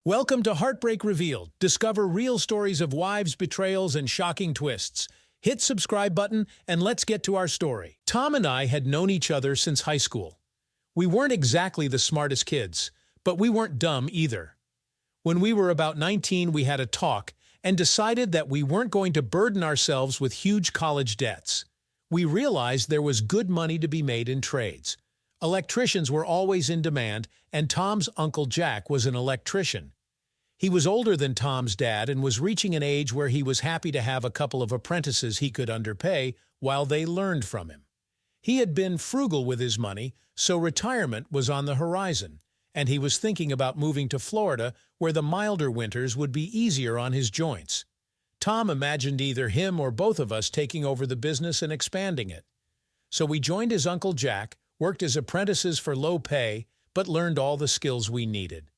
Welcome to Heartbreak Revealed. Discover real stories of wives, betrayals, and shocking twists. Hit subscribe button and let's get to our story. Tom and I had known each other since high school. We weren't exactly the smartest kids, but we weren't dumb either. When we were about 19, we had a talk and decided that we weren't going to burden ourselves with huge college debts. We realized there was good money to be made in trades. Electricians were always in demand, and Tom's Uncle Jack was an electrician. He was older than Tom's dad and was reaching an age where he was happy to have a couple of apprentices he could underpay while they learned from him. He had been frugal with his money, so retirement was on the horizon, and he was thinking about moving to Florida where the milder winters would be easier on his joints. Tom imagined either him or both of us taking over the business and expanding it. So we joined his Uncle Jack, worked as apprentices for low pay, but learned all the skills we needed.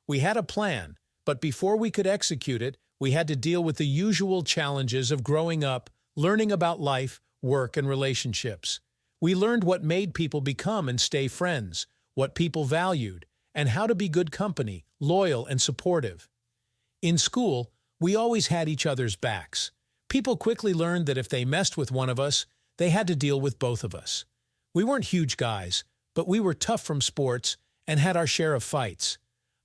We had a plan, but before we could execute it, we had to deal with the usual challenges of growing up, learning about life, work, and relationships. We learned what made people become and stay friends, what people valued, and how to be good company, loyal and supportive. In school, we always had each other's backs. People quickly learned that if they messed with one of us, they had to deal with both of us. We weren't huge guys, but we were tough from sports and had our share of fights.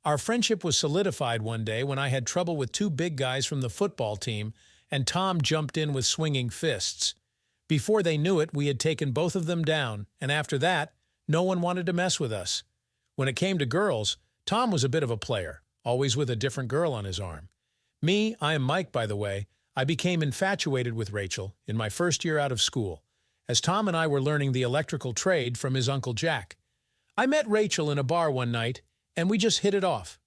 Our friendship was solidified one day when I had trouble with two big guys from the football team, and Tom jumped in with swinging fists. Before they knew it, we had taken both of them down, and after that, no one wanted to mess with us. When it came to girls, Tom was a bit of a player, always with a different girl on his arm. Me, I am Mike, by the way, I became infatuated with Rachel in my first year out of school, as Tom and I were learning the electrical trade from his Uncle Jack. I met Rachel in a bar one night, and we just hit it off.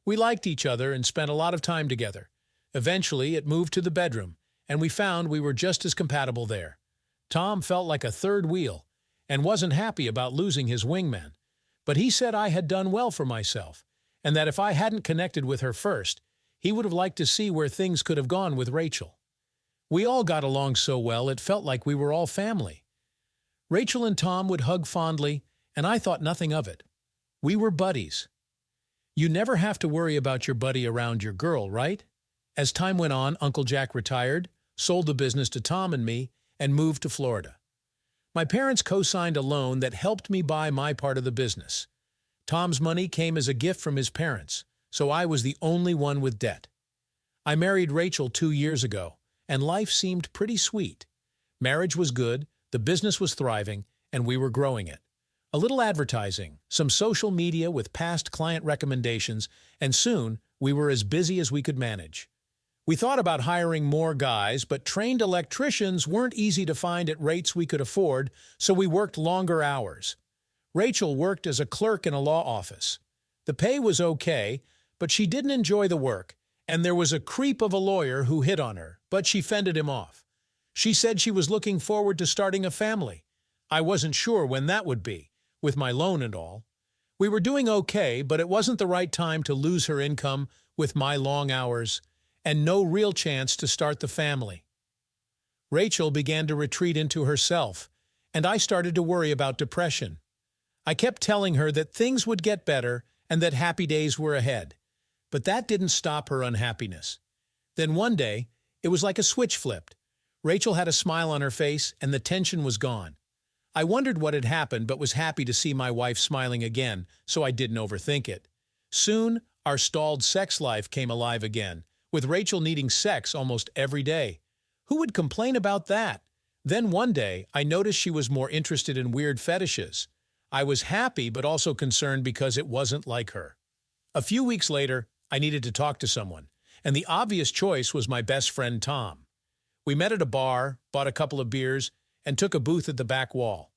We liked each other and spent a lot of time together. Eventually, it moved to the bedroom, and we found we were just as compatible there. Tom felt like a third wheel and wasn't happy about losing his wingman, but he said I had done well for myself, and that if I hadn't connected with her first, he would have liked to see where things could have gone with Rachel. We all got along so well it felt like we were all family. Rachel and Tom would hug fondly, and I thought nothing of it. We were buddies. You never have to worry about your buddy around your girl, right? As time went on, Uncle Jack retired, sold the business to Tom and me, and moved to Florida. My parents co-signed a loan that helped me buy my part of the business. Tom's money came as a gift from his parents, so I was the only one with debt. I married Rachel 2 years ago, and life seemed pretty sweet. Marriage was good, the business was thriving, and we were growing it. A little advertising, some social media with past client recommendations, and soon we were as busy as we could manage. We thought about hiring more guys, but trained electricians weren't easy to find at rates we could afford, so we worked longer hours. Rachel worked as a clerk in a law office. The pay was okay, but she didn't enjoy the work, and there was a creep of a lawyer who hit on her, but she fended him off. She said she was looking forward to starting a family. I wasn't sure when that would be, with my loan and all. We were doing okay, but it wasn't the right time to lose her income with my long hours, and no real chance to start the family. Rachel began to retreat into herself, and I started to worry about depression. I kept telling her that things would get better and that happy days were ahead. But that didn't stop her unhappiness. Then one day, it was like a switch flipped. Rachel had a smile on her face, and the tension was gone. I wondered what had happened, but was happy to see my wife smiling again, so I didn't overthink it. Soon, our stalled sex life came alive again, with Rachel needing sex almost every day. Who would complain about that? Then one day, I noticed she was more interested in weird fetishes. I was happy, but also concerned because it wasn't like her. A few weeks later, I needed to talk to someone, and the obvious choice was my best friend Tom. We met at a bar, bought a couple of beers, and took a booth at the back wall.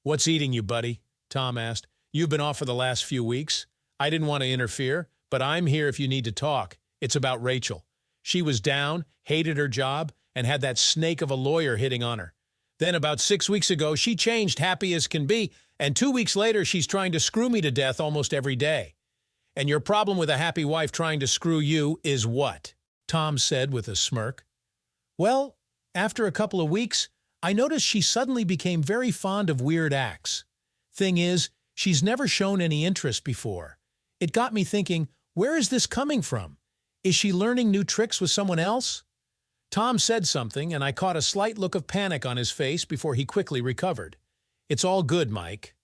"What's eating you, buddy?" Tom asked. "You've been off for the last few weeks." I didn't want to interfere, but I'm here if you need to talk. It's about Rachel. She was down, hated her job, and had that snake of a lawyer hitting on her. Then about 6 weeks ago, she changed happy as can be, and 2 weeks later, she's trying to screw me to death almost every day. "And your problem with a happy wife trying to screw you is what?" Tom said with a smirk. "Well, after a couple of weeks, I noticed she suddenly became very fond of weird acts. Thing is, she's never shown any interest before. It got me thinking, Where is this coming from? Is she learning new tricks with someone else? Tom said something, and I caught a slight look of panic on his face before he quickly recovered. It's all good, Mike.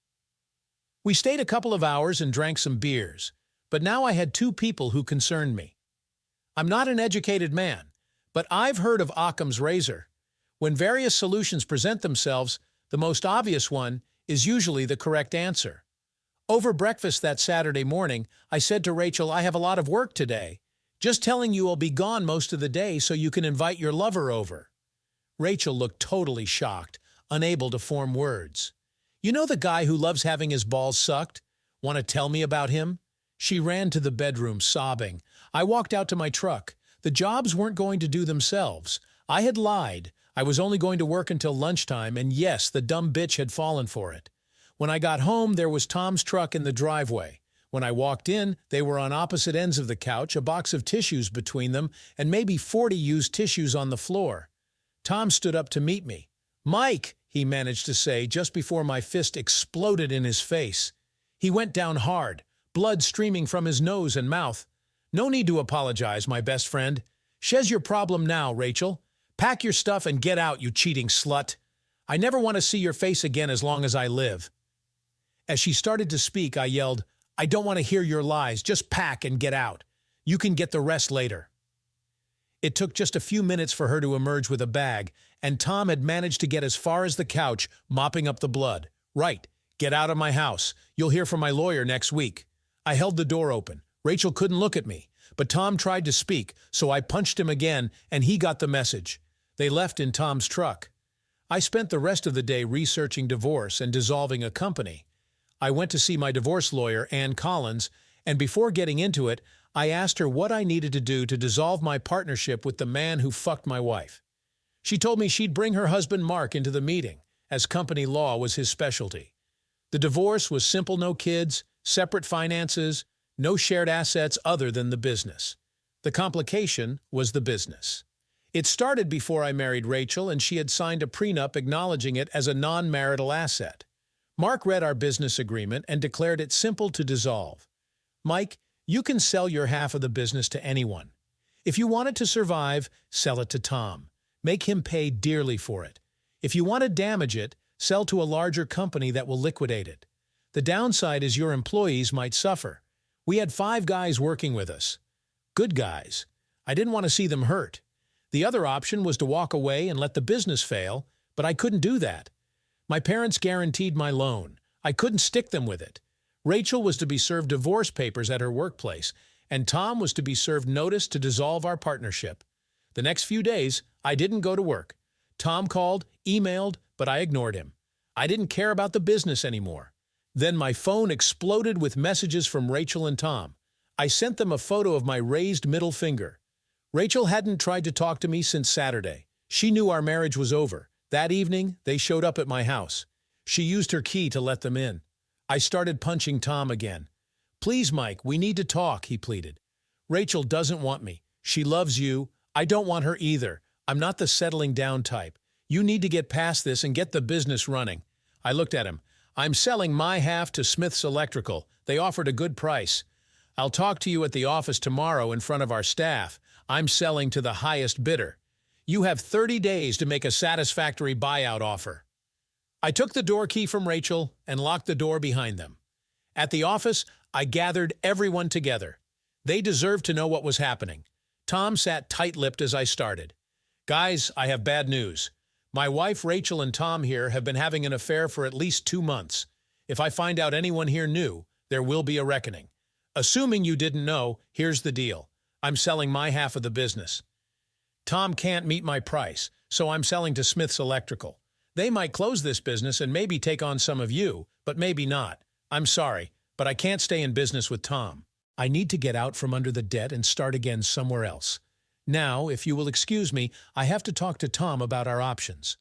We stayed a couple of hours and drank some beers, but now I had two people who concerned me. I'm not an educated man, but I've heard of Occam's razor. When various solutions present themselves, the most obvious one is usually the correct answer. Over breakfast that Saturday morning, I said to Rachel, I have a lot of work today. Just telling you I'll be gone most of the day so you can invite your lover over. Rachel looked totally shocked, unable to form words. You know the guy who loves having his balls sucked? Want to tell me about him? She ran to the bedroom, sobbing. I walked out to my truck. The jobs weren't going to do themselves. I had lied. I was only going to work until lunchtime, and yes, the dumb bitch had fallen for it. When I got home, there was Tom's truck in the driveway. When I walked in, they were on opposite ends of the couch, a box of tissues between them, and maybe 40 used tissues on the floor. Tom stood up to meet me. Mike, he managed to say just before my fist exploded in his face. He went down hard, blood streaming from his nose and mouth. No need to apologize, my best friend. She's your problem now, Rachel. Pack your stuff and get out, you cheating slut. I never want to see your face again as long as I live. As she started to speak, I yelled, I don't want to hear your lies. Just pack and get out. You can get the rest later. It took just a few minutes for her to emerge with a bag, and Tom had managed to get as far as the couch, mopping up the blood. Right, get out of my house. You'll hear from my lawyer next week. I held the door open. Rachel couldn't look at me, but Tom tried to speak, so I punched him again, and he got the message. They left in Tom's truck. I spent the rest of the day researching divorce and dissolving a company. I went to see my divorce lawyer, Ann Collins, and before getting into it, I asked her what I needed to do to dissolve my partnership with the man who fucked my wife. She told me she'd bring her husband Mark into the meeting, as company law was his specialty. The divorce was simple: no kids, separate finances, no shared assets other than the business. The complication was the business. It started before I married Rachel, and she had signed a prenup acknowledging it as a non-marital asset. Mark read our business agreement and declared it simple to dissolve. Mike, you can sell your half of the business to anyone. If you want it to survive, sell it to Tom. Make him pay dearly for it. If you want to damage it, sell to a larger company that will liquidate it. The downside is your employees might suffer. We had 5 guys working with us. Good guys. I didn't want to see them hurt. The other option was to walk away and let the business fail, but I couldn't do that. My parents guaranteed my loan. I couldn't stick them with it. Rachel was to be served divorce papers at her workplace, and Tom was to be served notice to dissolve our partnership. The next few days, I didn't go to work. Tom called, emailed, but I ignored him. I didn't care about the business anymore. Then my phone exploded with messages from Rachel and Tom. I sent them a photo of my raised middle finger. Rachel hadn't tried to talk to me since Saturday. She knew our marriage was over. That evening, they showed up at my house. She used her key to let them in. I started punching Tom again. Please, Mike, we need to talk, he pleaded. Rachel doesn't want me. She loves you. I don't want her either. I'm not the settling down type. You need to get past this and get the business running. I looked at him. I'm selling my half to Smith's Electrical. They offered a good price. I'll talk to you at the office tomorrow in front of our staff. I'm selling to the highest bidder. You have 30 days to make a satisfactory buyout offer. I took the door key from Rachel and locked the door behind them. At the office, I gathered everyone together. They deserved to know what was happening. Tom sat tight-lipped as I started. Guys, I have bad news. My wife Rachel and Tom here have been having an affair for at least 2 months. If I find out anyone here knew, there will be a reckoning. Assuming you didn't know, here's the deal. I'm selling my half of the business. Tom can't meet my price, so I'm selling to Smith's Electrical. They might close this business and maybe take on some of you, but maybe not. I'm sorry, but I can't stay in business with Tom. I need to get out from under the debt and start again somewhere else. Now, if you will excuse me, I have to talk to Tom about our options.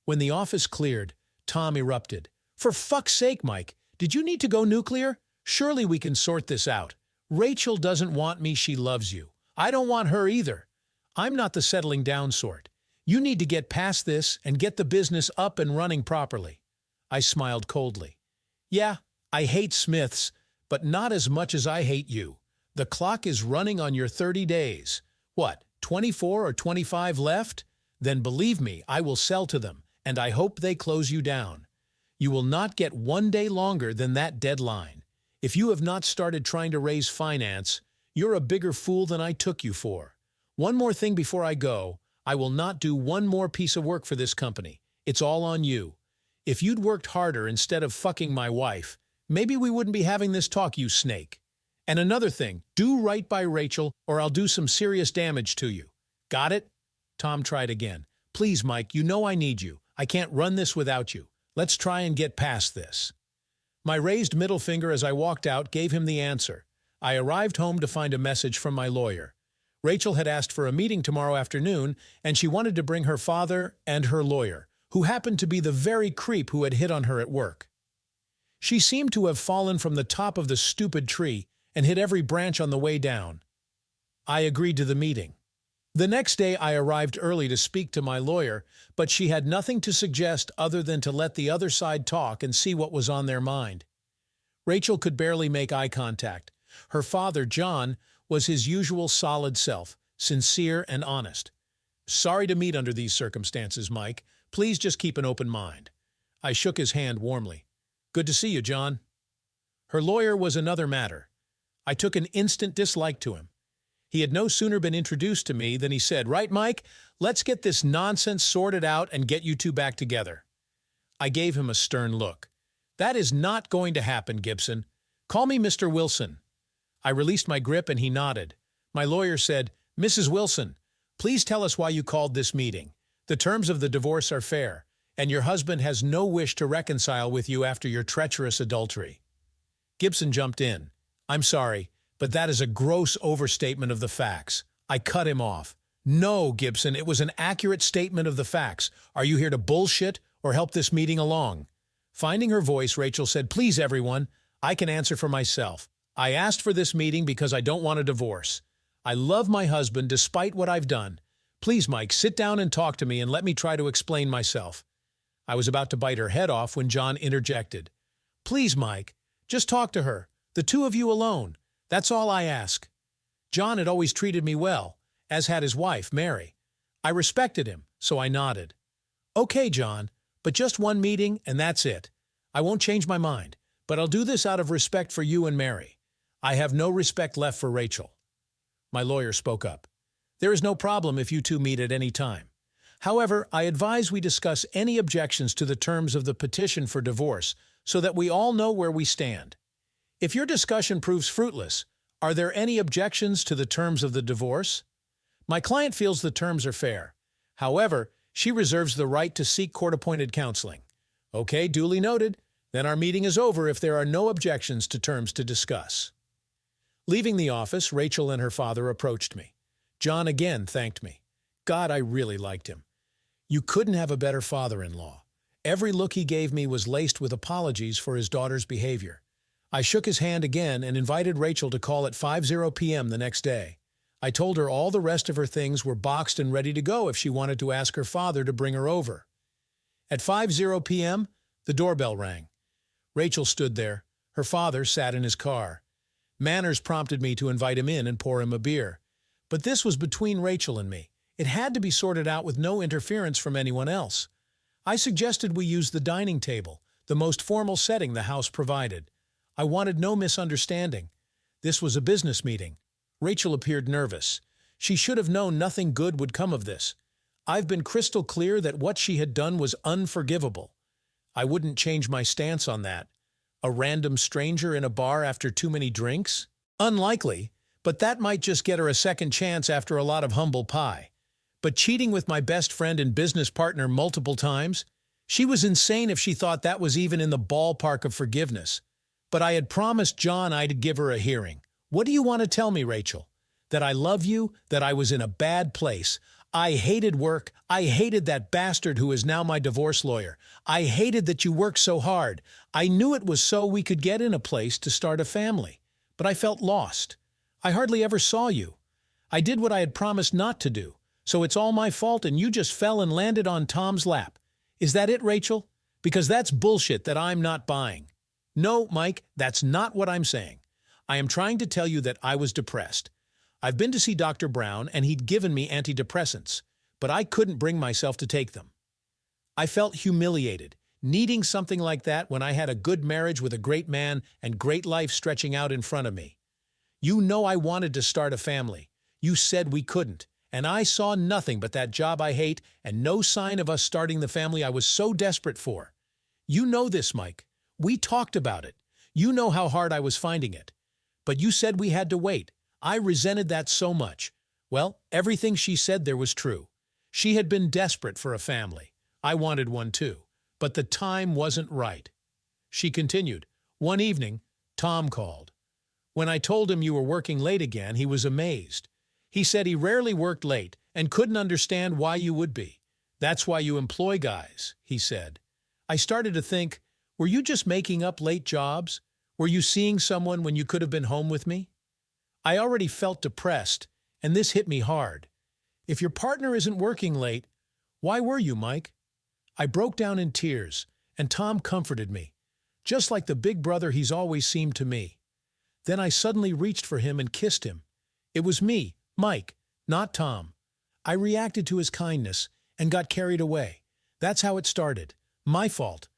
When the office cleared, Tom erupted. For fuck's sake, Mike, did you need to go nuclear? Surely we can sort this out. Rachel doesn't want me, she loves you. I don't want her either. I'm not the settling down sort. You need to get past this and get the business up and running properly. I smiled coldly. Yeah, I hate Smiths, but not as much as I hate you. The clock is running on your 30 days. What, 24 or 25 left? Then believe me, I will sell to them, and I hope they close you down. You will not get 1 day longer than that deadline. If you have not started trying to raise finance, you're a bigger fool than I took you for. One more thing before I go, I will not do one more piece of work for this company. It's all on you. If you'd worked harder instead of fucking my wife, maybe we wouldn't be having this talk, you snake. And another thing, do right by Rachel or I'll do some serious damage to you. Got it? Tom tried again. Please, Mike, you know I need you. I can't run this without you. Let's try and get past this. My raised middle finger as I walked out gave him the answer. I arrived home to find a message from my lawyer. Rachel had asked for a meeting tomorrow afternoon, and she wanted to bring her father and her lawyer, who happened to be the very creep who had hit on her at work. She seemed to have fallen from the top of the stupid tree and hit every branch on the way down. I agreed to the meeting. The next day I arrived early to speak to my lawyer, but she had nothing to suggest other than to let the other side talk and see what was on their mind. Rachel could barely make eye contact. Her father, John, was his usual solid self, sincere and honest. Sorry to meet under these circumstances, Mike. Please just keep an open mind. I shook his hand warmly. Good to see you, John. Her lawyer was another matter. I took an instant dislike to him. He had no sooner been introduced to me than he said, "Right, Mike, let's get this nonsense sorted out and get you two back together." I gave him a stern look. "That is not going to happen, Gibson. Call me Mr. Wilson." I released my grip and he nodded. My lawyer said, "Mrs. Wilson, please tell us why you called this meeting. The terms of the divorce are fair, and your husband has no wish to reconcile with you after your treacherous adultery." Gibson jumped in. "I'm sorry, but that is a gross overstatement of the facts." I cut him off. "No, Gibson, it was an accurate statement of the facts. Are you here to bullshit or help this meeting along?" Finding her voice, Rachel said, "Please, everyone, I can answer for myself. I asked for this meeting because I don't want a divorce. I love my husband despite what I've done. Please, Mike, sit down and talk to me and let me try to explain myself." I was about to bite her head off when John interjected. "Please, Mike, just talk to her. The two of you alone. That's all I ask." John had always treated me well, as had his wife, Mary. I respected him, so I nodded. "Okay, John, but just one meeting and that's it. I won't change my mind, but I'll do this out of respect for you and Mary. I have no respect left for Rachel." My lawyer spoke up. "There is no problem if you two meet at any time. However, I advise we discuss any objections to the terms of the petition for divorce so that we all know where we stand. If your discussion proves fruitless, are there any objections to the terms of the divorce? My client feels the terms are fair. However, she reserves the right to seek court-appointed counseling." "Okay, duly noted. Then our meeting is over if there are no objections to terms to discuss." Leaving the office, Rachel and her father approached me. John again thanked me. God, I really liked him. You couldn't have a better father-in-law. Every look he gave me was laced with apologies for his daughter's behavior. I shook his hand again and invited Rachel to call at 5:00 p.m. the next day. I told her all the rest of her things were boxed and ready to go if she wanted to ask her father to bring her over. At 5:00 p.m., the doorbell rang. Rachel stood there. Her father sat in his car. Manners prompted me to invite him in and pour him a beer. But this was between Rachel and me. It had to be sorted out with no interference from anyone else. I suggested we use the dining table, the most formal setting the house provided. I wanted no misunderstanding. This was a business meeting. Rachel appeared nervous. She should have known nothing good would come of this. I've been crystal clear that what she had done was unforgivable. I wouldn't change my stance on that. A random stranger in a bar after too many drinks? Unlikely, but that might just get her a second chance after a lot of humble pie. But cheating with my best friend and business partner multiple times? She was insane if she thought that was even in the ballpark of forgiveness. But I had promised John I'd give her a hearing. What do you want to tell me, Rachel? That I love you? That I was in a bad place? I hated work. I hated that bastard who is now my divorce lawyer. I hated that you worked so hard. I knew it was so we could get in a place to start a family. But I felt lost. I hardly ever saw you. I did what I had promised not to do. So it's all my fault and you just fell and landed on Tom's lap. Is that it, Rachel? Because that's bullshit that I'm not buying. No, Mike, that's not what I'm saying. I am trying to tell you that I was depressed. I've been to see Dr. Brown and he'd given me antidepressants, but I couldn't bring myself to take them. I felt humiliated, needing something like that when I had a good marriage with a great man and great life stretching out in front of me. You know I wanted to start a family. You said we couldn't, and I saw nothing but that job I hate and no sign of us starting the family I was so desperate for. You know this, Mike. We talked about it. You know how hard I was finding it. But you said we had to wait. I resented that so much. Well, everything she said there was true. She had been desperate for a family. I wanted one too, but the time wasn't right. She continued, one evening, Tom called. When I told him you were working late again, he was amazed. He said he rarely worked late and couldn't understand why you would be. That's why you employ guys, he said. I started to think, were you just making up late jobs? Were you seeing someone when you could have been home with me? I already felt depressed, and this hit me hard. If your partner isn't working late, why were you, Mike? I broke down in tears, and Tom comforted me, just like the big brother he's always seemed to me. Then I suddenly reached for him and kissed him. It was me, Mike, not Tom. I reacted to his kindness and got carried away. That's how it started. My fault.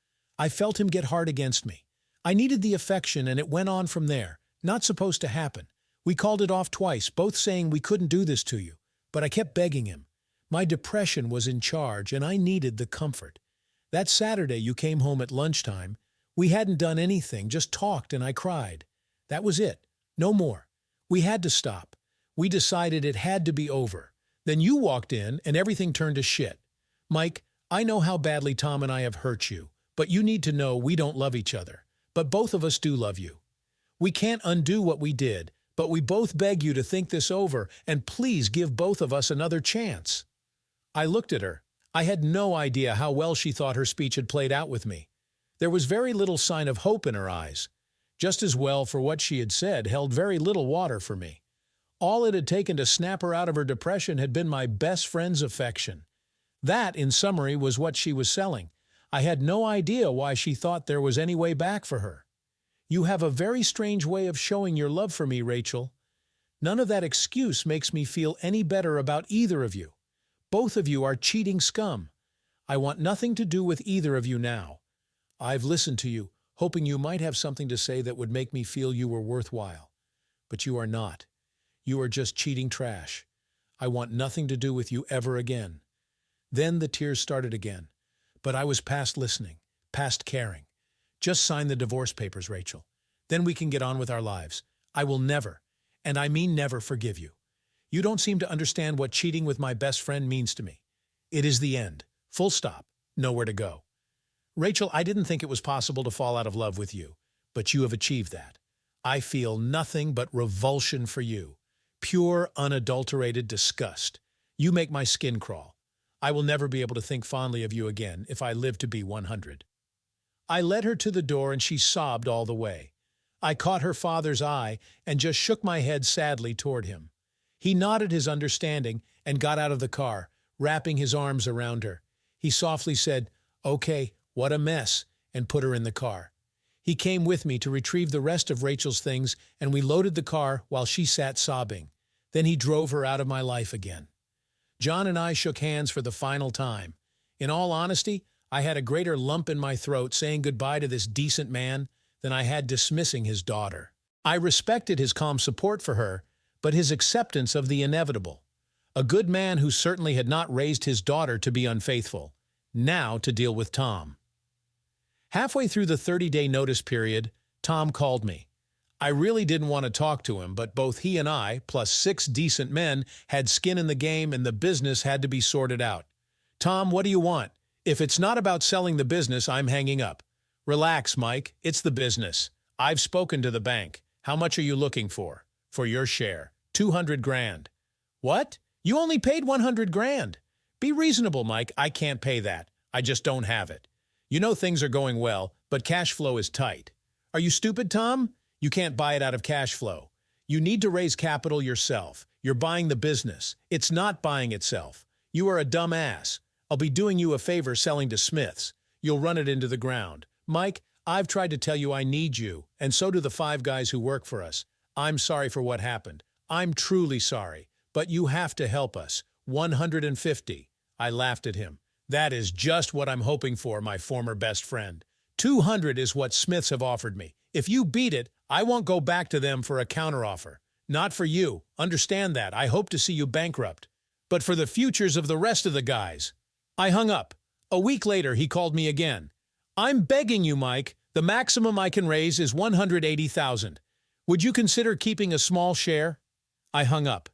I felt him get hard against me. I needed the affection, and it went on from there. Not supposed to happen. We called it off twice, both saying we couldn't do this to you. But I kept begging him. My depression was in charge, and I needed the comfort. That Saturday you came home at lunchtime. We hadn't done anything, just talked, and I cried. That was it. No more. We had to stop. We decided it had to be over. Then you walked in, and everything turned to shit. Mike, I know how badly Tom and I have hurt you, but you need to know we don't love each other. But both of us do love you. We can't undo what we did, but we both beg you to think this over and please give both of us another chance. I looked at her. I had no idea how well she thought her speech had played out with me. There was very little sign of hope in her eyes. Just as well, for what she had said held very little water for me. All it had taken to snap her out of her depression had been my best friend's affection. That, in summary, was what she was selling. I had no idea why she thought there was any way back for her. You have a very strange way of showing your love for me, Rachel. None of that excuse makes me feel any better about either of you. Both of you are cheating scum. I want nothing to do with either of you now. I've listened to you, hoping you might have something to say that would make me feel you were worthwhile. But you are not. You are just cheating trash. I want nothing to do with you ever again. Then the tears started again. But I was past listening, past caring. Just sign the divorce papers, Rachel. Then we can get on with our lives. I will never, and I mean never, forgive you. You don't seem to understand what cheating with my best friend means to me. It is the end. Full stop. Nowhere to go. Rachel, I didn't think it was possible to fall out of love with you, but you have achieved that. I feel nothing but revulsion for you. Pure, unadulterated disgust. You make my skin crawl. I will never be able to think fondly of you again if I live to be 100. I led her to the door and she sobbed all the way. I caught her father's eye and just shook my head sadly toward him. He nodded his understanding and got out of the car, wrapping his arms around her. He softly said, "Okay, what a mess," and put her in the car. He came with me to retrieve the rest of Rachel's things, and we loaded the car while she sat sobbing. Then he drove her out of my life again. John and I shook hands for the final time. In all honesty, I had a greater lump in my throat saying goodbye to this decent man than I had dismissing his daughter. I respected his calm support for her, but his acceptance of the inevitable. A good man who certainly had not raised his daughter to be unfaithful. Now to deal with Tom. Halfway through the 30-day notice period, Tom called me. I really didn't want to talk to him, but both he and I, plus 6 decent men, had skin in the game and the business had to be sorted out. "Tom, what do you want? If it's not about selling the business, I'm hanging up." "Relax, Mike. It's the business. I've spoken to the bank. How much are you looking for?" "For your share. 200 grand. "What? You only paid 100 grand. Be reasonable, Mike. I can't pay that. I just don't have it. You know things are going well, but cash flow is tight." "Are you stupid, Tom? You can't buy it out of cash flow. You need to raise capital yourself. You're buying the business. It's not buying itself. You are a dumb ass. I'll be doing you a favor selling to Smiths. You'll run it into the ground. Mike, I've tried to tell you I need you, and so do the 5 guys who work for us. I'm sorry for what happened. I'm truly sorry. But you have to help us. 150. I laughed at him. That is just what I'm hoping for, my former best friend. 200 is what Smiths have offered me. If you beat it, I won't go back to them for a counteroffer. Not for you. Understand that. I hope to see you bankrupt. But for the futures of the rest of the guys. I hung up. A week later, he called me again. I'm begging you, Mike. The maximum I can raise is 180,000. Would you consider keeping a small share? I hung up.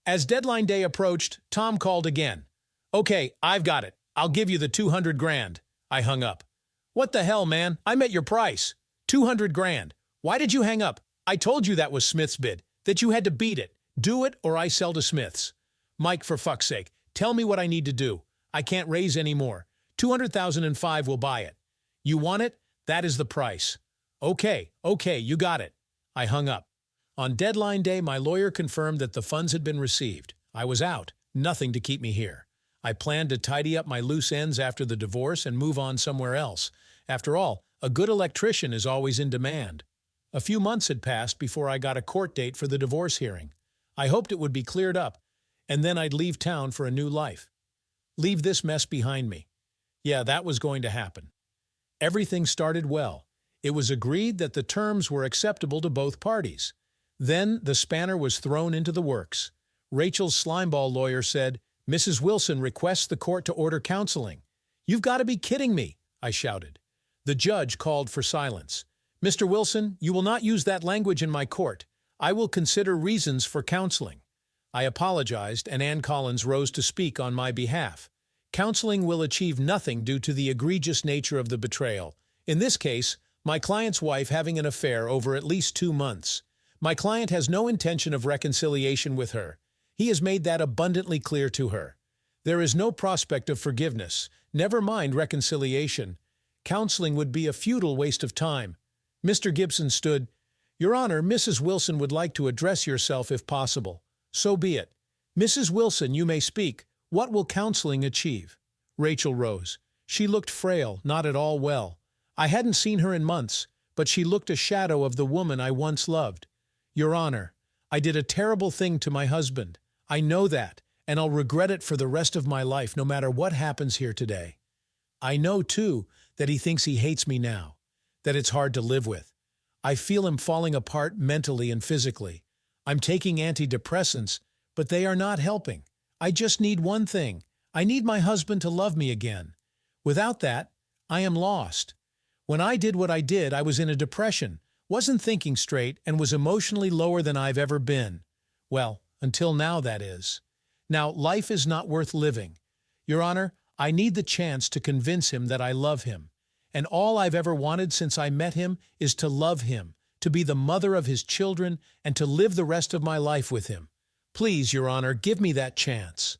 As deadline day approached, Tom called again. Okay, I've got it. I'll give you the 200 grand. I hung up. What the hell, man? I met your price. 200 grand. Why did you hang up? I told you that was Smith's bid, that you had to beat it. Do it or I sell to Smith's. Mike, for fuck's sake, tell me what I need to do. I can't raise any more. 200,005 will buy it. You want it? That is the price. Okay, you got it. I hung up. On deadline day, my lawyer confirmed that the funds had been received. I was out. Nothing to keep me here. I planned to tidy up my loose ends after the divorce and move on somewhere else. After all, a good electrician is always in demand. A few months had passed before I got a court date for the divorce hearing. I hoped it would be cleared up, and then I'd leave town for a new life. Leave this mess behind me. Yeah, that was going to happen. Everything started well. It was agreed that the terms were acceptable to both parties. Then the spanner was thrown into the works. Rachel's slimeball lawyer said, Mrs. Wilson requests the court to order counseling. You've got to be kidding me, I shouted. The judge called for silence. Mr. Wilson, you will not use that language in my court. I will consider reasons for counseling. I apologized, and Ann Collins rose to speak on my behalf. Counseling will achieve nothing due to the egregious nature of the betrayal. In this case, my client's wife having an affair over at least 2 months. My client has no intention of reconciliation with her. He has made that abundantly clear to her. There is no prospect of forgiveness, never mind reconciliation. Counseling would be a futile waste of time. Mr. Gibson stood. Your Honor, Mrs. Wilson would like to address yourself if possible. So be it. Mrs. Wilson, you may speak. What will counseling achieve? Rachel rose. She looked frail, not at all well. I hadn't seen her in months, but she looked a shadow of the woman I once loved. Your Honor, I did a terrible thing to my husband. I know that, and I'll regret it for the rest of my life, no matter what happens here today. I know, too, that he thinks he hates me now, that it's hard to live with. I feel him falling apart mentally and physically. I'm taking antidepressants, but they are not helping. I just need one thing. I need my husband to love me again. Without that, I am lost. When I did what I did, I was in a depression, wasn't thinking straight, and was emotionally lower than I've ever been. Well, until now, that is. Now, life is not worth living. Your Honor, I need the chance to convince him that I love him. And all I've ever wanted since I met him is to love him, to be the mother of his children, and to live the rest of my life with him. Please, Your Honor, give me that chance.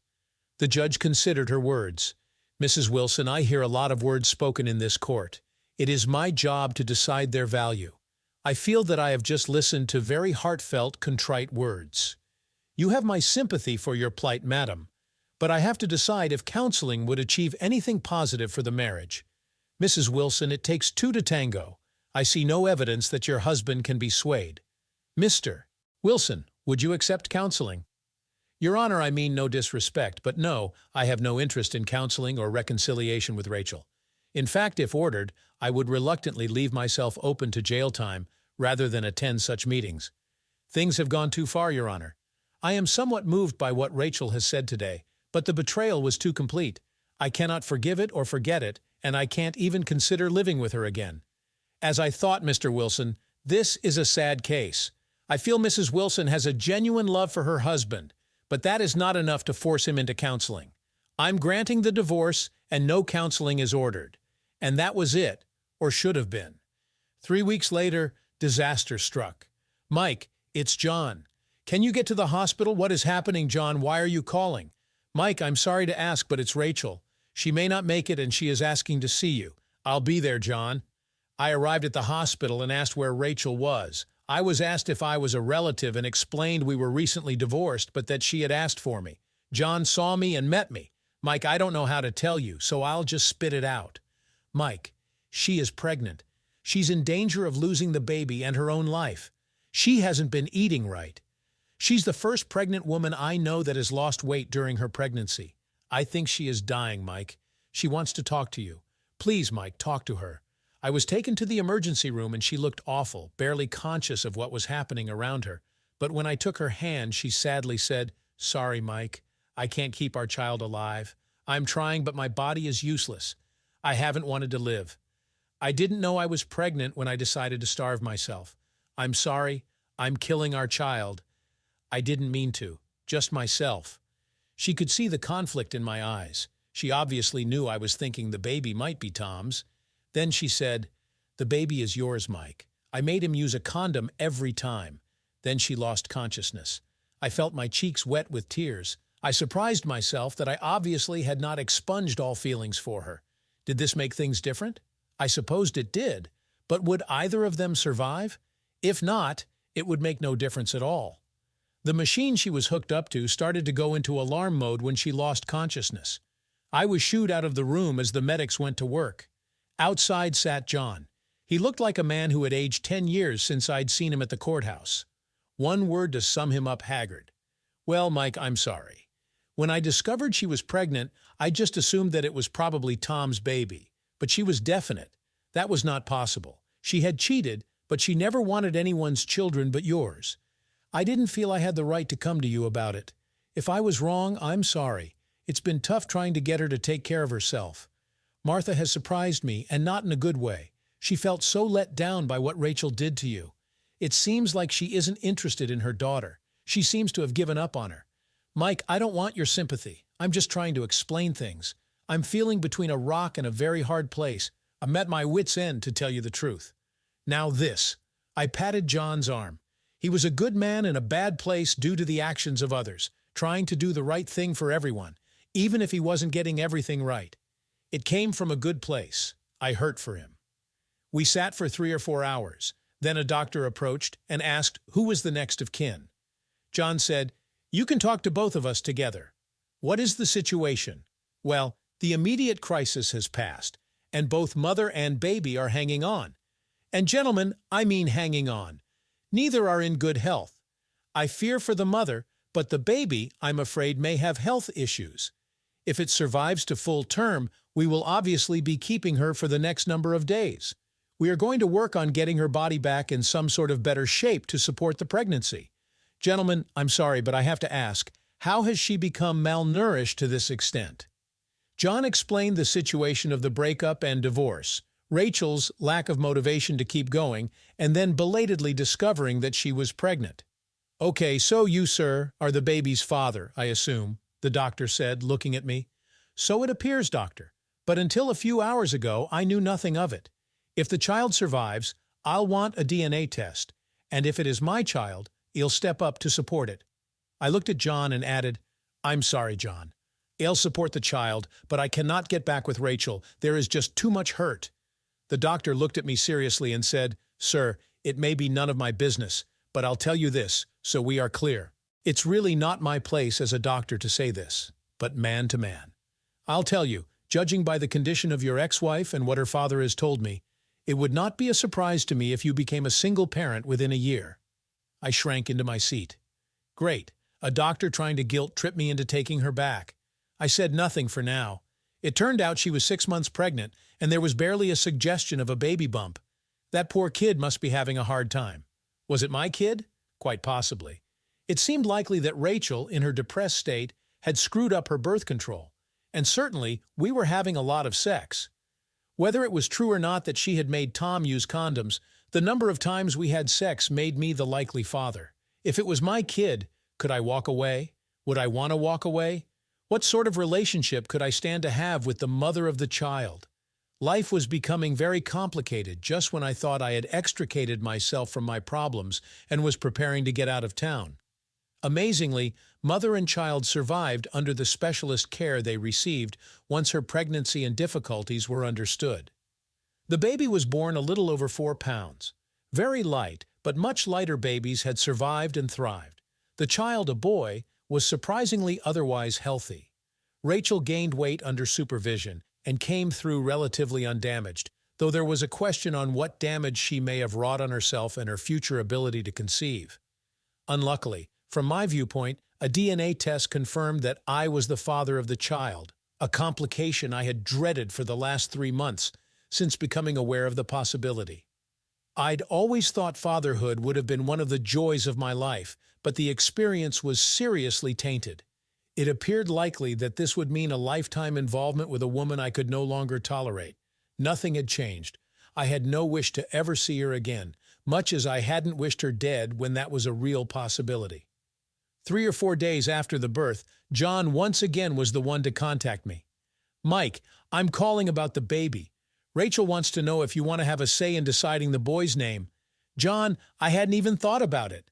The judge considered her words. Mrs. Wilson, I hear a lot of words spoken in this court. It is my job to decide their value. I feel that I have just listened to very heartfelt, contrite words. You have my sympathy for your plight, madam, but I have to decide if counseling would achieve anything positive for the marriage. Mrs. Wilson, it takes 2 to tango. I see no evidence that your husband can be swayed. Mr. Wilson, would you accept counseling? Your Honor, I mean no disrespect, but no, I have no interest in counseling or reconciliation with Rachel. In fact, if ordered, I would reluctantly leave myself open to jail time rather than attend such meetings. Things have gone too far, Your Honor. I am somewhat moved by what Rachel has said today, but the betrayal was too complete. I cannot forgive it or forget it, and I can't even consider living with her again. As I thought, Mr. Wilson, this is a sad case. I feel Mrs. Wilson has a genuine love for her husband, but that is not enough to force him into counseling. I'm granting the divorce, and no counseling is ordered. And that was it, or should have been. 3 weeks later, disaster struck. Mike, it's John. Can you get to the hospital? What is happening, John? Why are you calling? Mike, I'm sorry to ask, but it's Rachel. She may not make it, and she is asking to see you. I'll be there, John. I arrived at the hospital and asked where Rachel was. I was asked if I was a relative and explained we were recently divorced, but that she had asked for me. John saw me and met me. Mike, I don't know how to tell you, so I'll just spit it out. Mike, she is pregnant. She's in danger of losing the baby and her own life. She hasn't been eating right. She's the first pregnant woman I know that has lost weight during her pregnancy. I think she is dying, Mike. She wants to talk to you. Please, Mike, talk to her. I was taken to the emergency room and she looked awful, barely conscious of what was happening around her. But when I took her hand, she sadly said, "Sorry, Mike. I can't keep our child alive. I'm trying, but my body is useless. I haven't wanted to live. I didn't know I was pregnant when I decided to starve myself. I'm sorry. I'm killing our child. I didn't mean to. Just myself." She could see the conflict in my eyes. She obviously knew I was thinking the baby might be Tom's. Then she said, "The baby is yours, Mike. I made him use a condom every time." Then she lost consciousness. I felt my cheeks wet with tears. I surprised myself that I obviously had not expunged all feelings for her. Did this make things different? I supposed it did. But would either of them survive? If not, it would make no difference at all. The machine she was hooked up to started to go into alarm mode when she lost consciousness. I was shooed out of the room as the medics went to work. Outside sat John. He looked like a man who had aged 10 years since I'd seen him at the courthouse. One word to sum him up: haggard. "Well, Mike, I'm sorry. When I discovered she was pregnant, I just assumed that it was probably Tom's baby. But she was definite. That was not possible. She had cheated, but she never wanted anyone's children but yours. I didn't feel I had the right to come to you about it. If I was wrong, I'm sorry. It's been tough trying to get her to take care of herself. Martha has surprised me, and not in a good way. She felt so let down by what Rachel did to you. It seems like she isn't interested in her daughter. She seems to have given up on her. Mike, I don't want your sympathy. I'm just trying to explain things. I'm feeling between a rock and a very hard place. I'm at my wit's end, to tell you the truth. Now this." I patted John's arm. He was a good man in a bad place due to the actions of others, trying to do the right thing for everyone, even if he wasn't getting everything right. It came from a good place. I hurt for him. We sat for 3 or 4 hours. Then a doctor approached and asked who was the next of kin. John said, "You can talk to both of us together. What is the situation?" "Well, the immediate crisis has passed, and both mother and baby are hanging on. And gentlemen, I mean hanging on. Neither are in good health. I fear for the mother, but the baby, I'm afraid, may have health issues. If it survives to full term, we will obviously be keeping her for the next number of days. We are going to work on getting her body back in some sort of better shape to support the pregnancy. Gentlemen, I'm sorry, but I have to ask, how has she become malnourished to this extent?" John explained the situation of the breakup and divorce, Rachel's lack of motivation to keep going, and then belatedly discovering that she was pregnant. "Okay, so you, sir, are the baby's father, I assume," the doctor said, looking at me. "So it appears, doctor. But until a few hours ago, I knew nothing of it. If the child survives, I'll want a DNA test, and if it is my child, he'll step up to support it." I looked at John and added, "I'm sorry, John. I'll support the child, but I cannot get back with Rachel. There is just too much hurt." The doctor looked at me seriously and said, "Sir, it may be none of my business, but I'll tell you this, so we are clear. It's really not my place as a doctor to say this, but man to man. I'll tell you, judging by the condition of your ex-wife and what her father has told me, it would not be a surprise to me if you became a single parent within a year." I shrank into my seat. Great, a doctor trying to guilt-trip me into taking her back. I said nothing for now. It turned out she was 6 months pregnant, and there was barely a suggestion of a baby bump. That poor kid must be having a hard time. Was it my kid? Quite possibly. It seemed likely that Rachel, in her depressed state, had screwed up her birth control, and certainly we were having a lot of sex. Whether it was true or not that she had made Tom use condoms, the number of times we had sex made me the likely father. If it was my kid, could I walk away? Would I want to walk away? What sort of relationship could I stand to have with the mother of the child? Life was becoming very complicated just when I thought I had extricated myself from my problems and was preparing to get out of town. Amazingly, mother and child survived under the specialist care they received once her pregnancy and difficulties were understood. The baby was born a little over 4 pounds. Very light, but much lighter babies had survived and thrived. The child, a boy, was surprisingly otherwise healthy. Rachel gained weight under supervision and came through relatively undamaged, though there was a question on what damage she may have wrought on herself and her future ability to conceive. Unluckily, from my viewpoint, a DNA test confirmed that I was the father of the child, a complication I had dreaded for the last 3 months since becoming aware of the possibility. I'd always thought fatherhood would have been one of the joys of my life, but the experience was seriously tainted. It appeared likely that this would mean a lifetime involvement with a woman I could no longer tolerate. Nothing had changed. I had no wish to ever see her again, much as I hadn't wished her dead when that was a real possibility. 3 or 4 days after the birth, John once again was the one to contact me. "Mike, I'm calling about the baby. Rachel wants to know if you want to have a say in deciding the boy's name." "John, I hadn't even thought about it.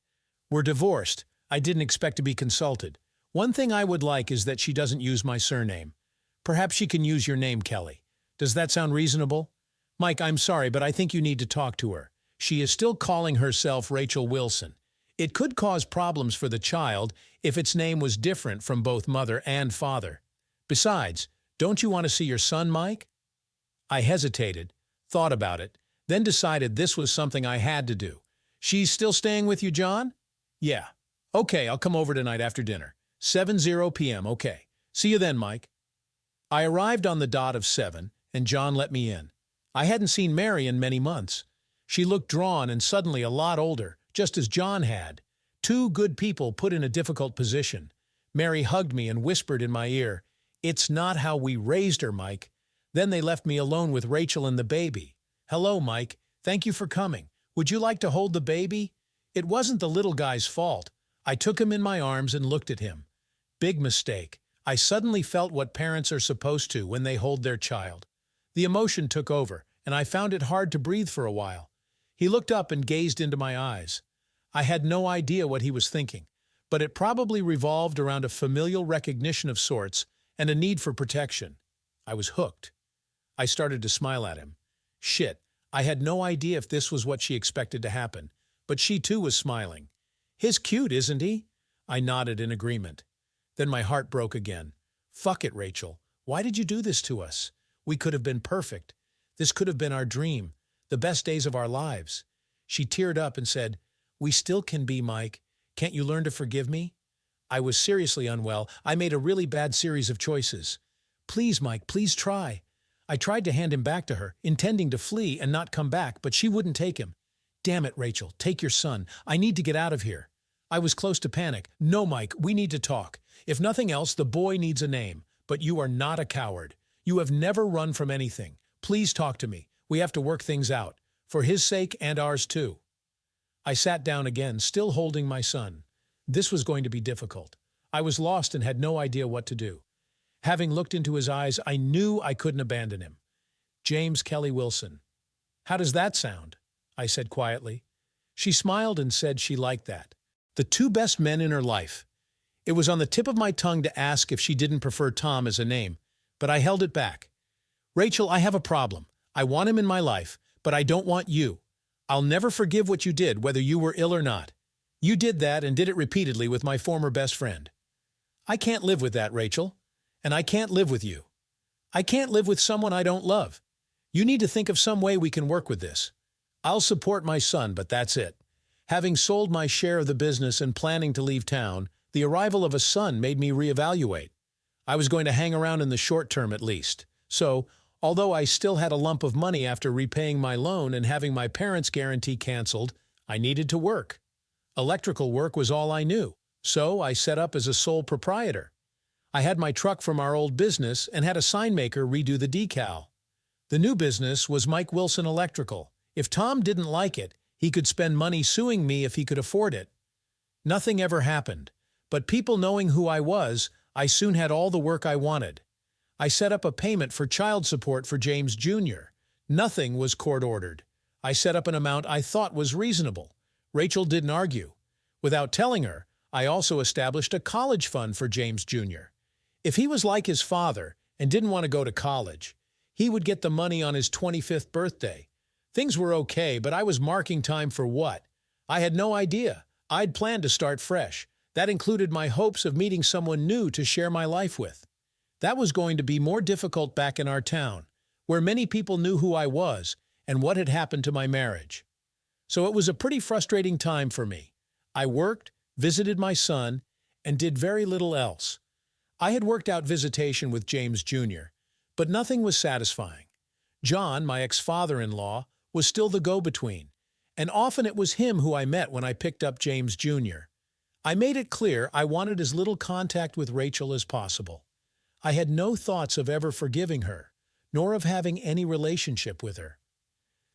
We're divorced. I didn't expect to be consulted. One thing I would like is that she doesn't use my surname. Perhaps she can use your name, Kelly. Does that sound reasonable? Mike, I'm sorry, but I think you need to talk to her. She is still calling herself Rachel Wilson. It could cause problems for the child if its name was different from both mother and father. Besides, don't you want to see your son, Mike?" I hesitated, thought about it, then decided this was something I had to do. "She's still staying with you, John?" "Yeah." "Okay, I'll come over tonight after dinner. 7:00 p.m., okay. See you then, Mike." I arrived on the dot of 7, and John let me in. I hadn't seen Mary in many months. She looked drawn and suddenly a lot older, just as John had. 2 good people put in a difficult position. Mary hugged me and whispered in my ear, "It's not how we raised her, Mike." Then they left me alone with Rachel and the baby. "Hello, Mike. Thank you for coming. Would you like to hold the baby?" It wasn't the little guy's fault. I took him in my arms and looked at him. Big mistake. I suddenly felt what parents are supposed to when they hold their child. The emotion took over, and I found it hard to breathe for a while. He looked up and gazed into my eyes. I had no idea what he was thinking, but it probably revolved around a familial recognition of sorts and a need for protection. I was hooked. I started to smile at him. Shit, I had no idea if this was what she expected to happen, but she too was smiling. "He's cute, isn't he?" I nodded in agreement. Then my heart broke again. "Fuck it, Rachel. Why did you do this to us? We could have been perfect. This could have been our dream, the best days of our lives." She teared up and said, "We still can be, Mike. Can't you learn to forgive me?" I was seriously unwell. I made a really bad series of choices. "Please, Mike, please try." I tried to hand him back to her, intending to flee and not come back, but she wouldn't take him. "Damn it, Rachel, take your son. I need to get out of here." I was close to panic. "No, Mike, we need to talk. If nothing else, the boy needs a name. But you are not a coward. You have never run from anything. Please talk to me. We have to work things out. For his sake and ours too." I sat down again, still holding my son. This was going to be difficult. I was lost and had no idea what to do. Having looked into his eyes, I knew I couldn't abandon him. "James Kelly Wilson." "How does that sound?" I said quietly. She smiled and said she liked that. The 2 best men in her life. It was on the tip of my tongue to ask if she didn't prefer Tom as a name, but I held it back. "Rachel, I have a problem. I want him in my life, but I don't want you. I'll never forgive what you did, whether you were ill or not. You did that and did it repeatedly with my former best friend. I can't live with that, Rachel. And I can't live with you. I can't live with someone I don't love. You need to think of some way we can work with this. I'll support my son, but that's it." Having sold my share of the business and planning to leave town, the arrival of a son made me reevaluate. I was going to hang around in the short term at least. So, although I still had a lump of money after repaying my loan and having my parents' guarantee canceled, I needed to work. Electrical work was all I knew, so I set up as a sole proprietor. I had my truck from our old business and had a sign maker redo the decal. The new business was Mike Wilson Electrical. If Tom didn't like it, he could spend money suing me if he could afford it. Nothing ever happened, but people knowing who I was, I soon had all the work I wanted. I set up a payment for child support for James Jr. Nothing was court-ordered. I set up an amount I thought was reasonable. Rachel didn't argue. Without telling her, I also established a college fund for James Jr. If he was like his father and didn't want to go to college, he would get the money on his 25th birthday. Things were okay, but I was marking time for what? I had no idea. I'd planned to start fresh. That included my hopes of meeting someone new to share my life with. That was going to be more difficult back in our town. where many people knew who I was and what had happened to my marriage. So it was a pretty frustrating time for me. I worked, visited my son, and did very little else. I had worked out visitation with James Jr., but nothing was satisfying. John, my ex-father-in-law, was still the go-between, and often it was him who I met when I picked up James Jr. I made it clear I wanted as little contact with Rachel as possible. I had no thoughts of ever forgiving her, nor of having any relationship with her.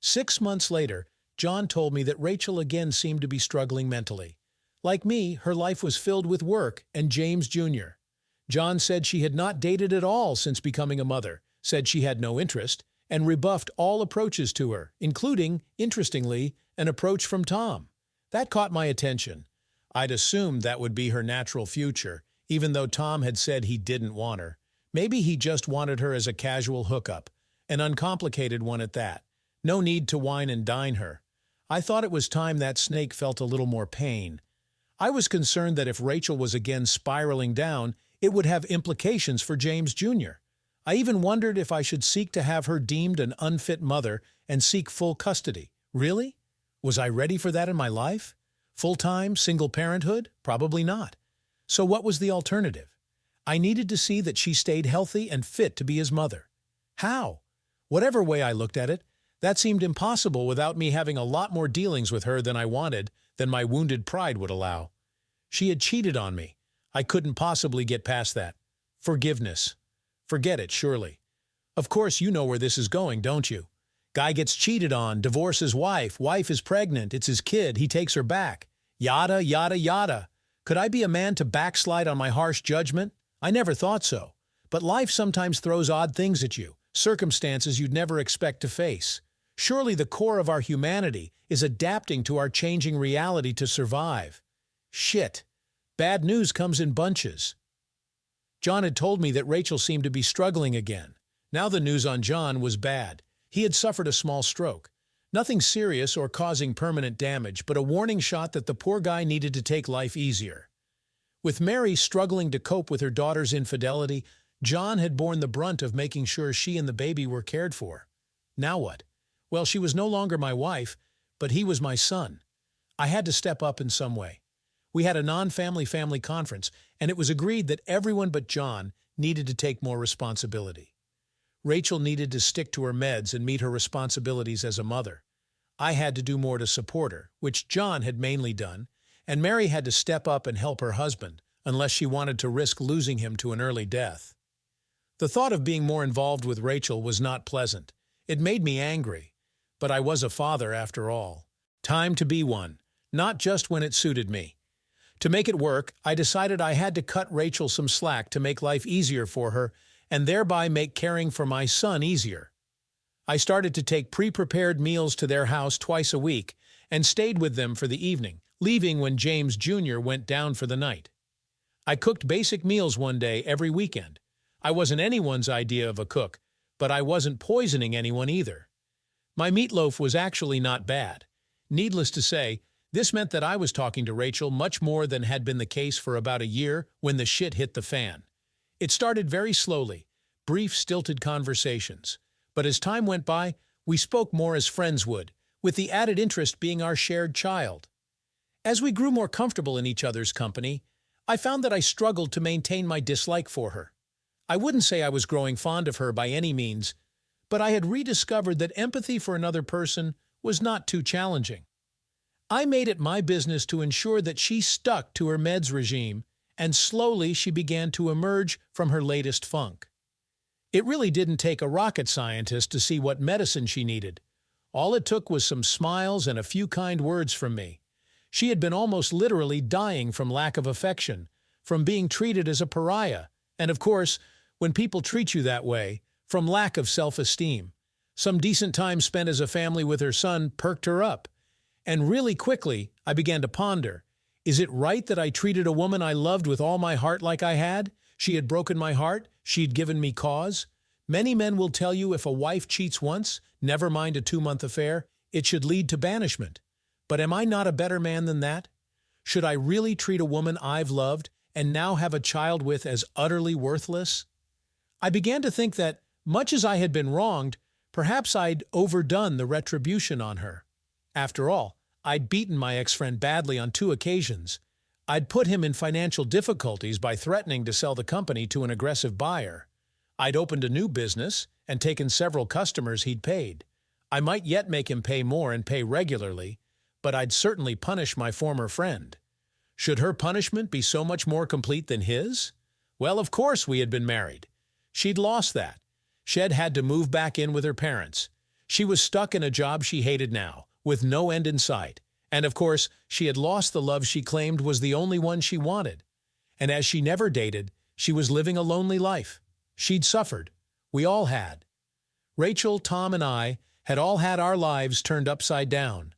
6 months later, John told me that Rachel again seemed to be struggling mentally. Like me, her life was filled with work and James Jr. John said she had not dated at all since becoming a mother, said she had no interest, and rebuffed all approaches to her, including, interestingly, an approach from Tom. That caught my attention. I'd assumed that would be her natural future, even though Tom had said he didn't want her. Maybe he just wanted her as a casual hookup, an uncomplicated one at that. No need to wine and dine her. I thought it was time that snake felt a little more pain. I was concerned that if Rachel was again spiraling down, it would have implications for James Jr. I even wondered if I should seek to have her deemed an unfit mother and seek full custody. Really? Was I ready for that in my life? Full-time, single parenthood? Probably not. So what was the alternative? I needed to see that she stayed healthy and fit to be his mother. How? Whatever way I looked at it, that seemed impossible without me having a lot more dealings with her than I wanted, than my wounded pride would allow. She had cheated on me. I couldn't possibly get past that. Forgiveness. Forget it, surely. Of course you know where this is going, don't you? Guy gets cheated on, divorces wife is pregnant, it's his kid, he takes her back. Yada, yada, yada. Could I be a man to backslide on my harsh judgment? I never thought so. But life sometimes throws odd things at you, circumstances you'd never expect to face. Surely the core of our humanity is adapting to our changing reality to survive. Shit. Bad news comes in bunches. John had told me that Rachel seemed to be struggling again. Now the news on John was bad. He had suffered a small stroke. Nothing serious or causing permanent damage, but a warning shot that the poor guy needed to take life easier. With Mary struggling to cope with her daughter's infidelity, John had borne the brunt of making sure she and the baby were cared for. Now what? Well, she was no longer my wife, but he was my son. I had to step up in some way. We had a non-family family conference, and it was agreed that everyone but John needed to take more responsibility. Rachel needed to stick to her meds and meet her responsibilities as a mother. I had to do more to support her, which John had mainly done, and Mary had to step up and help her husband, unless she wanted to risk losing him to an early death. The thought of being more involved with Rachel was not pleasant. It made me angry. But I was a father after all. Time to be one, not just when it suited me. To make it work, I decided I had to cut Rachel some slack to make life easier for her and thereby make caring for my son easier. I started to take pre-prepared meals to their house twice a week and stayed with them for the evening, leaving when James Jr. went down for the night. I cooked basic meals one day every weekend. I wasn't anyone's idea of a cook, but I wasn't poisoning anyone either. My meatloaf was actually not bad. Needless to say, this meant that I was talking to Rachel much more than had been the case for about a year when the shit hit the fan. It started very slowly, brief, stilted conversations. But as time went by, we spoke more as friends would, with the added interest being our shared child. As we grew more comfortable in each other's company, I found that I struggled to maintain my dislike for her. I wouldn't say I was growing fond of her by any means, but I had rediscovered that empathy for another person was not too challenging. I made it my business to ensure that she stuck to her meds regime, and slowly she began to emerge from her latest funk. It really didn't take a rocket scientist to see what medicine she needed. All it took was some smiles and a few kind words from me. She had been almost literally dying from lack of affection, from being treated as a pariah, and of course, when people treat you that way, from lack of self-esteem. Some decent time spent as a family with her son perked her up. And really quickly, I began to ponder, is it right that I treated a woman I loved with all my heart like I had? She had broken my heart, she'd given me cause. Many men will tell you if a wife cheats once, never mind a 2-month affair, it should lead to banishment. But am I not a better man than that? Should I really treat a woman I've loved and now have a child with as utterly worthless? I began to think that, much as I had been wronged, Perhaps I'd overdone the retribution on her. After all, I'd beaten my ex-friend badly on 2 occasions. I'd put him in financial difficulties by threatening to sell the company to an aggressive buyer. I'd opened a new business and taken several customers he'd paid. I might yet make him pay more and pay regularly, but I'd certainly punish my former friend. Should her punishment be so much more complete than his? Well, of course we had been married. She'd lost that. She'd had to move back in with her parents. She was stuck in a job she hated now, with no end in sight. And of course, she had lost the love she claimed was the only one she wanted. And as she never dated, she was living a lonely life. She'd suffered. We all had. Rachel, Tom, and I had all had our lives turned upside down.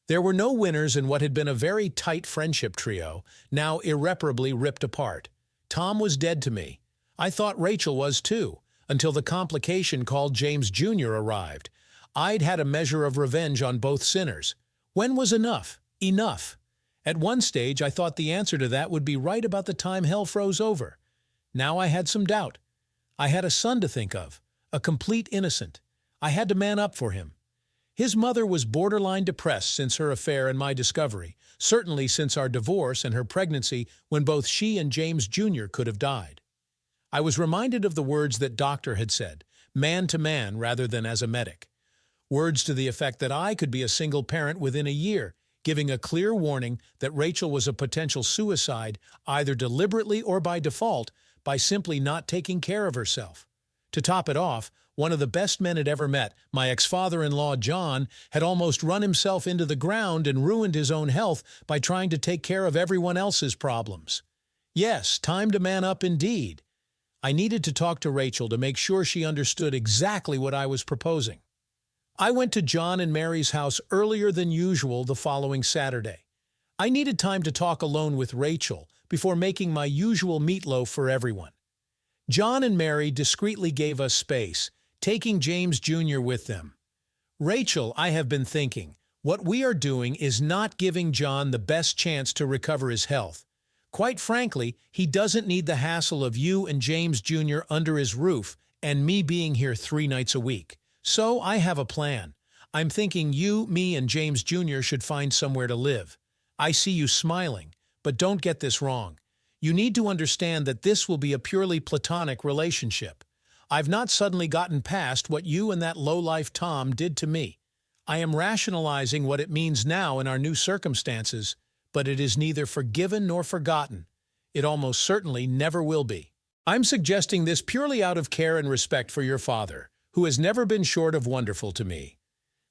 There were no winners in what had been a very tight friendship trio, now irreparably ripped apart. Tom was dead to me. I thought Rachel was too, until the complication called James Jr. arrived. I'd had a measure of revenge on both sinners. When was enough? Enough. At one stage, I thought the answer to that would be right about the time hell froze over. Now I had some doubt. I had a son to think of, a complete innocent. I had to man up for him. His mother was borderline depressed since her affair and my discovery, certainly since our divorce and her pregnancy when both she and James Jr. could have died. I was reminded of the words that doctor had said, man to man rather than as a medic. Words to the effect that I could be a single parent within a year, giving a clear warning that Rachel was a potential suicide, either deliberately or by default, by simply not taking care of herself. To top it off, one of the best men I'd ever met, my ex-father-in-law John, had almost run himself into the ground and ruined his own health by trying to take care of everyone else's problems. Yes, time to man up indeed. I needed to talk to Rachel to make sure she understood exactly what I was proposing. I went to John and Mary's house earlier than usual the following Saturday. I needed time to talk alone with Rachel before making my usual meatloaf for everyone. John and Mary discreetly gave us space, taking James Jr. with them. Rachel, I have been thinking, what we are doing is not giving John the best chance to recover his health. Quite frankly, he doesn't need the hassle of you and James Jr. under his roof and me being here 3 nights a week. So I have a plan. I'm thinking you, me, and James Jr. should find somewhere to live. I see you smiling, but don't get this wrong. You need to understand that this will be a purely platonic relationship. I've not suddenly gotten past what you and that lowlife Tom did to me. I am rationalizing what it means now in our new circumstances, but it is neither forgiven nor forgotten. It almost certainly never will be. I'm suggesting this purely out of care and respect for your father, who has never been short of wonderful to me.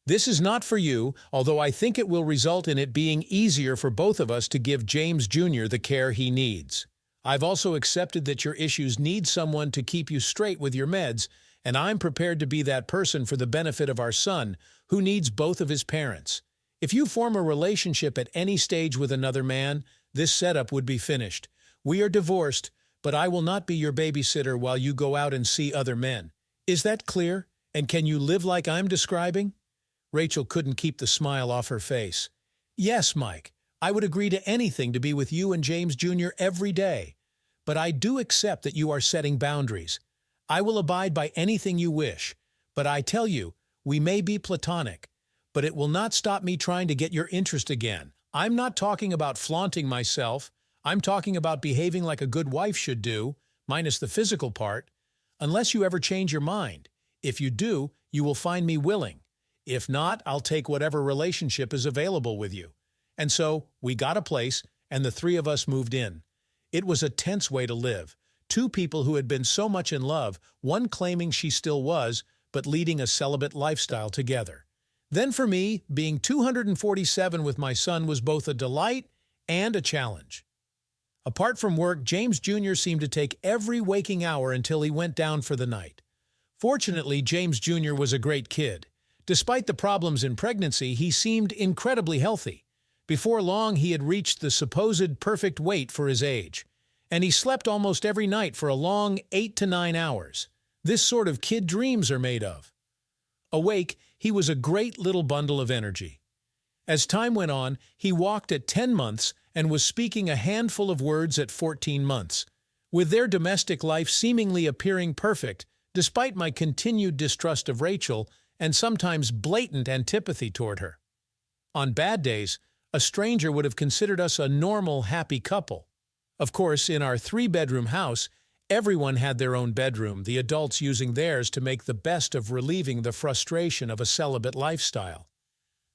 This is not for you, although I think it will result in it being easier for both of us to give James Jr. the care he needs. I've also accepted that your issues need someone to keep you straight with your meds, and I'm prepared to be that person for the benefit of our son, who needs both of his parents. If you form a relationship at any stage with another man, this setup would be finished. We are divorced, but I will not be your babysitter while you go out and see other men. Is that clear? And can you live like I'm describing? Rachel couldn't keep the smile off her face. Yes, Mike, I would agree to anything to be with you and James Jr. every day. But I do accept that you are setting boundaries. I will abide by anything you wish. But I tell you, we may be platonic, but it will not stop me trying to get your interest again. I'm not talking about flaunting myself. I'm talking about behaving like a good wife should do, minus the physical part. Unless you ever change your mind. If you do, you will find me willing. If not, I'll take whatever relationship is available with you. And so, we got a place, and the 3 of us moved in. It was a tense way to live. 2 people who had been so much in love, one claiming she still was, but leading a celibate lifestyle together. Then for me, being 247 with my son was both a delight and a challenge. Apart from work, James Jr. seemed to take every waking hour until he went down for the night. Fortunately, James Jr. was a great kid. Despite the problems in pregnancy, he seemed incredibly healthy. Before long, he had reached the supposed perfect weight for his age. And he slept almost every night for a long 8 to 9 hours. This sort of kid dreams are made of. Awake, he was a great little bundle of energy. As time went on, he walked at 10 months and was speaking a handful of words at 14 months. With their domestic life seemingly appearing perfect, despite my continued distrust of Rachel and sometimes blatant antipathy toward her. On bad days, a stranger would have considered us a normal, happy couple. Of course, in our three-bedroom house, everyone had their own bedroom, the adults using theirs to make the best of relieving the frustration of a celibate lifestyle.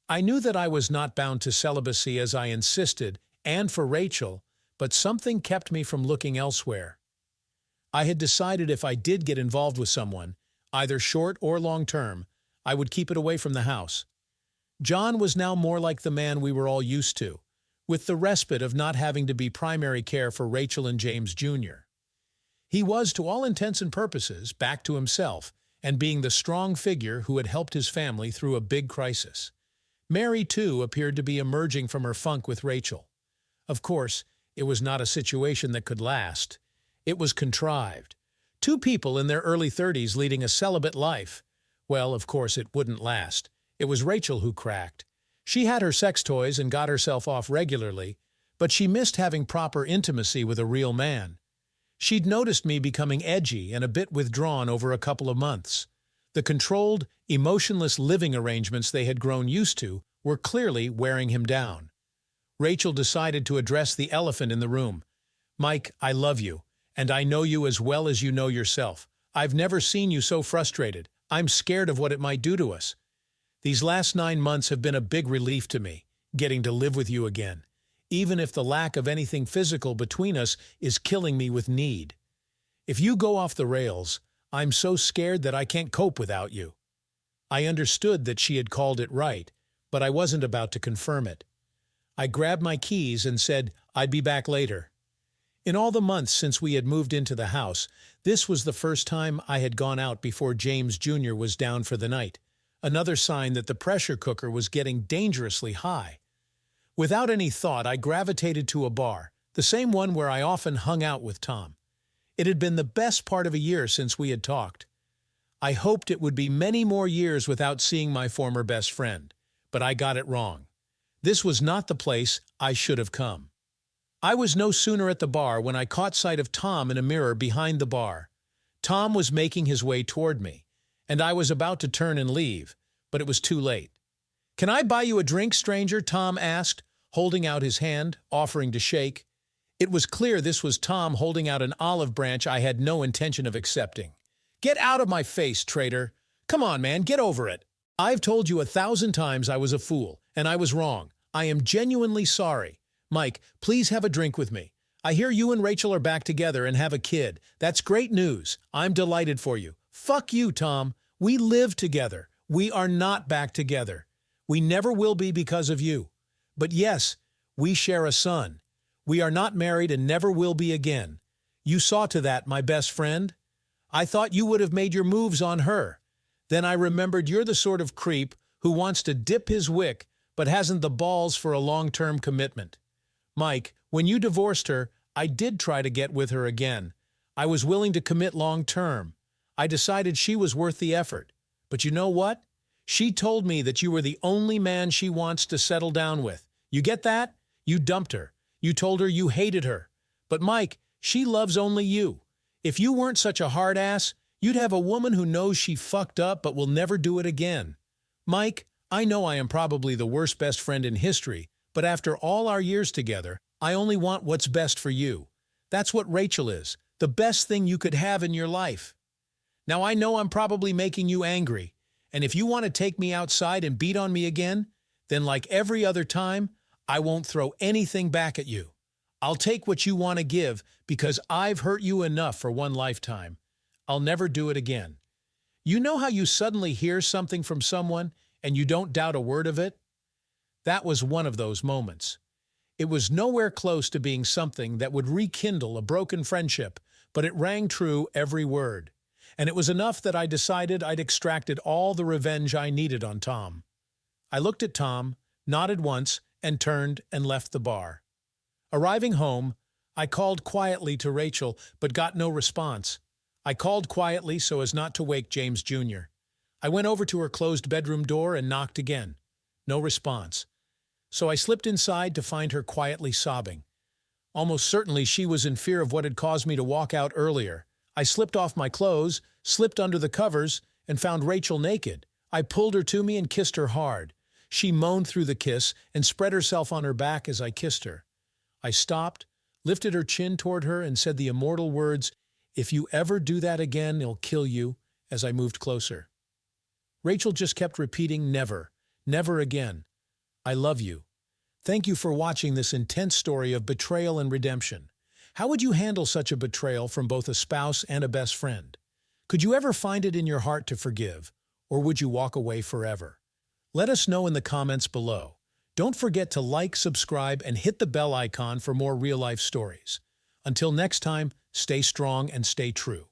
I knew that I was not bound to celibacy as I insisted, and for Rachel, but something kept me from looking elsewhere. I had decided if I did get involved with someone, either short or long-term, I would keep it away from the house. John was now more like the man we were all used to, with the respite of not having to be primary care for Rachel and James Jr. He was, to all intents and purposes, back to himself and being the strong figure who had helped his family through a big crisis. Mary, too, appeared to be emerging from her funk with Rachel. Of course, it was not a situation that could last. It was contrived. Two people in their early 30s leading a celibate life. Well, of course, it wouldn't last. It was Rachel who cracked. She had her sex toys and got herself off regularly, but she missed having proper intimacy with a real man. She'd noticed me becoming edgy and a bit withdrawn over a couple of months. The controlled, emotionless living arrangements they had grown used to were clearly wearing him down. Rachel decided to address the elephant in the room. "Mike, I love you, and I know you as well as you know yourself. I've never seen you so frustrated. I'm scared of what it might do to us. These last 9 months have been a big relief to me, getting to live with you again, even if the lack of anything physical between us is killing me with need. If you go off the rails, I'm so scared that I can't cope without you." I understood that she had called it right, but I wasn't about to confirm it. I grabbed my keys and said I'd be back later. In all the months since we had moved into the house, this was the first time I had gone out before James Jr. was down for the night, another sign that the pressure cooker was getting dangerously high. Without any thought, I gravitated to a bar, the same one where I often hung out with Tom. It had been the best part of a year since we had talked. I hoped it would be many more years without seeing my former best friend, but I got it wrong. This was not the place I should have come. I was no sooner at the bar when I caught sight of Tom in a mirror behind the bar. Tom was making his way toward me, and I was about to turn and leave, but it was too late. "Can I buy you a drink, stranger?" Tom asked, holding out his hand, offering to shake. It was clear this was Tom holding out an olive branch I had no intention of accepting. "Get out of my face, traitor! Come on, man, get over it! I've told you 1,000 times I was a fool, and I was wrong. I am genuinely sorry. Mike, please have a drink with me. I hear you and Rachel are back together and have a kid. That's great news. I'm delighted for you." "Fuck you, Tom. We live together. We are not back together. We never will be because of you. But yes, we share a son. We are not married and never will be again. You saw to that, my best friend. I thought you would have made your moves on her. Then I remembered you're the sort of creep who wants to dip his wick but hasn't the balls for a long-term commitment. Mike, when you divorced her, I did try to get with her again. I was willing to commit long-term. I decided she was worth the effort. But you know what? She told me that you were the only man she wants to settle down with. You get that? You dumped her. You told her you hated her. But Mike, she loves only you. If you weren't such a hard ass, you'd have a woman who knows she fucked up but will never do it again. Mike, I know I am probably the worst best friend in history, but after all our years together, I only want what's best for you. That's what Rachel is, the best thing you could have in your life. Now I know I'm probably making you angry, and if you want to take me outside and beat on me again, then like every other time, I won't throw anything back at you. I'll take what you want to give because I've hurt you enough for one lifetime. I'll never do it again. You know how you suddenly hear something from someone and you don't doubt a word of it? That was one of those moments. It was nowhere close to being something that would rekindle a broken friendship, but it rang true every word. And it was enough that I decided I'd extracted all the revenge I needed on Tom. I looked at Tom, nodded once, and turned and left the bar. Arriving home, I called quietly to Rachel, but got no response. I called quietly so as not to wake James Jr. I went over to her closed bedroom door and knocked again. No response. So I slipped inside to find her quietly sobbing. Almost certainly she was in fear of what had caused me to walk out earlier. I slipped off my clothes, slipped under the covers, and found Rachel naked. I pulled her to me and kissed her hard. She moaned through the kiss and spread herself on her back as I kissed her. I stopped, lifted her chin toward her, and said the immortal words, "If you ever do that again, I'll kill you," as I moved closer. Rachel just kept repeating, "Never, never again. I love you." Thank you for watching this intense story of betrayal and redemption. How would you handle such a betrayal from both a spouse and a best friend? Could you ever find it in your heart to forgive, or would you walk away forever? Let us know in the comments below. Don't forget to like, subscribe, and hit the bell icon for more real-life stories. Until next time, stay strong and stay true.